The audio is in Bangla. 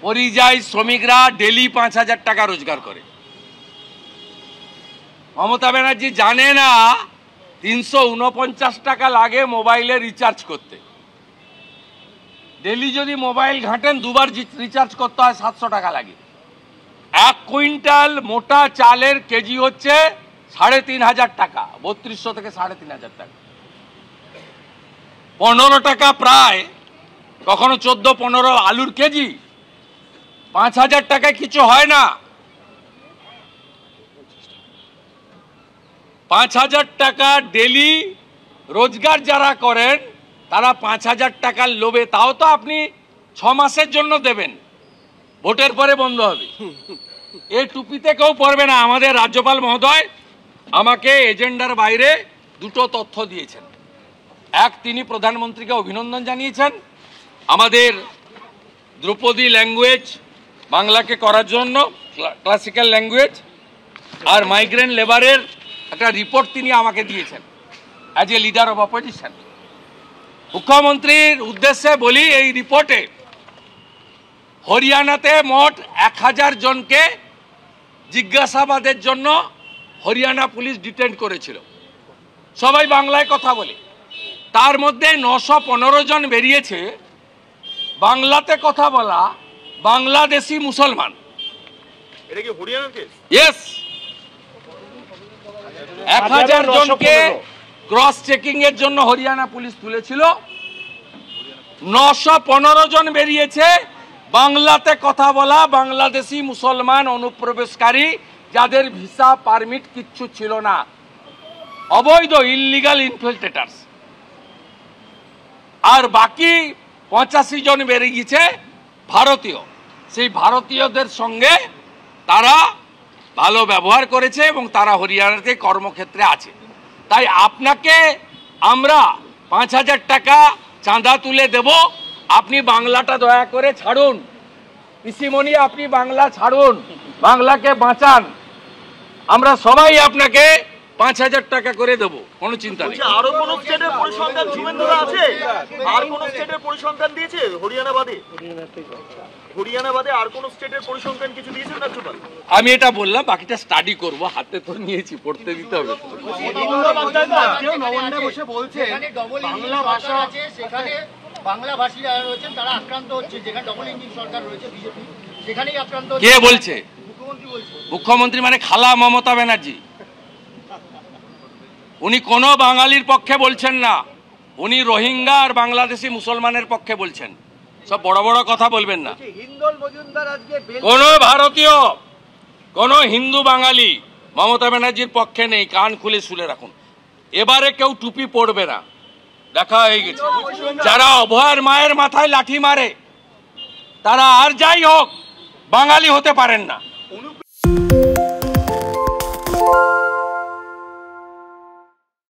পরিযায়ী শ্রমিকরা ডেলি 5,000 টাকা রোজগার করে। মমতা ব্যানার্জি জানে না 349 টাকা লাগে মোবাইলে রিচার্জ করতে। ডেলি যদি মোবাইল ঘাঁটেন দুবার রিচার্জ করতে হয়, 700 টাকা লাগে। 1 কুইন্টাল মোটা চালের কেজি হচ্ছে 3,500 টাকা, 3200 থেকে 3,500 টাকা। 15 টাকা প্রায়, কখনো 14-15 আলুর কেজি। 5,000 টাকায় কিছু হয় না। 5,000 টাকা ডেলি রোজগার যারা করেন তারা 5,000 টাকার লোভে, তাও তো আপনি 6 মাসের জন্য দেবেন, ভোটের পরে বন্ধ হবে। এই টুপিতে কেউ পড়বে না। আমাদের রাজ্যপাল মহোদয় আমাকে এজেন্ডার বাইরে দুটো তথ্য দিয়েছেন। এক, তিনি প্রধানমন্ত্রীকে অভিনন্দন জানিয়েছেন আমাদের ধ্রুপদী ল্যাঙ্গুয়েজ বাংলাকে করার জন্য, ক্লাসিক্যাল ল্যাঙ্গুয়েজ, আর মাইগ্রেন্ট লেবারের একটা রিপোর্ট তিনি আমাকে দিয়েছেন as a leader of opposition. মুখ্যমন্ত্রীর উদ্দেশ্যে বলি, এই রিপোর্টে হরিয়ানাতে মোট 1000 জনকে জিজ্ঞাসাবাদের জন্য হরিয়ানা পুলিশ ডিটেইন করেছিল, সবাই বাংলায় কথা বলে। তার মধ্যে 915 জন বেরিয়েছে বাংলাতে কথা বলা বাংলাদেশি মুসলমান। এটা কি হরিয়ানার কেস? ইয়েস। 1000 জনকে ক্রস চেকিং এর জন্য হরিয়ানা পুলিশ তুলেছিল। 915 জন বেরিয়েছে বাংলাতে কথা বলা বাংলাদেশি মুসলমান অনুপ্রবেশকারী, যাদের ভিসা পারমিট কিচ্ছু ছিল না, অবৈধ ইললিগাল ইনফিল্ট্রেটার্স। আর বাকি 85 জন বেরিয়েছে ভারতীয়। সেই ভারতীয়দের সঙ্গে তারা ভালো ব্যবহার করেছে এবং তারা হরিয়ানাতে কর্মক্ষেত্রে আছে। তাই আপনাকে আমরা 5,000 টাকা চাঁদা তুলে দেব, আপনি বাংলাটা দয়া করে ছাড়ুন। পিসিমণি, আপনি বাংলা ছাড়ুন, বাংলাকে বাঁচান। আমরা সবাই আপনাকে 5,000 টাকা করে দেবো, কোনো চিন্তা নেই। আরো কোন স্টেটের পরিসংখ্যান শুভেন্দুরা আছে? আর কোন স্টেটের পরিসংখ্যান দিয়েছে হরিয়ানা বাদে? হরিয়ানা বাদে আর কোন স্টেটের পরিসংখ্যান কিছু দিয়েছেন রাজ্যপাল? আমি এটা বললাম, বাকিটা স্টাডি করব, হাতে তো নিয়েছি, পড়তে দিতে হবে। কে বলছে? মুখ্যমন্ত্রী মানে খালা মমতা ব্যানার্জি। উনি কোনো বাঙালির পক্ষে বলছেন না, উনি রোহিঙ্গা আর বাংলাদেশি মুসলমানের পক্ষে বলছেন। সব বড় বড় কথা বলবেন না। কোন ভারতীয়, কোন হিন্দু বাঙালি মমতা ব্যানার্জির পক্ষে নেই, কান খুলে শুনে রাখুন। এবারে কেউ টুপি পড়বে না, দেখা হয়ে গেছে। যারা অভয়ের মায়ের মাথায় লাঠি মারে তারা আর যাই হোক বাঙালি হতে পারেন না।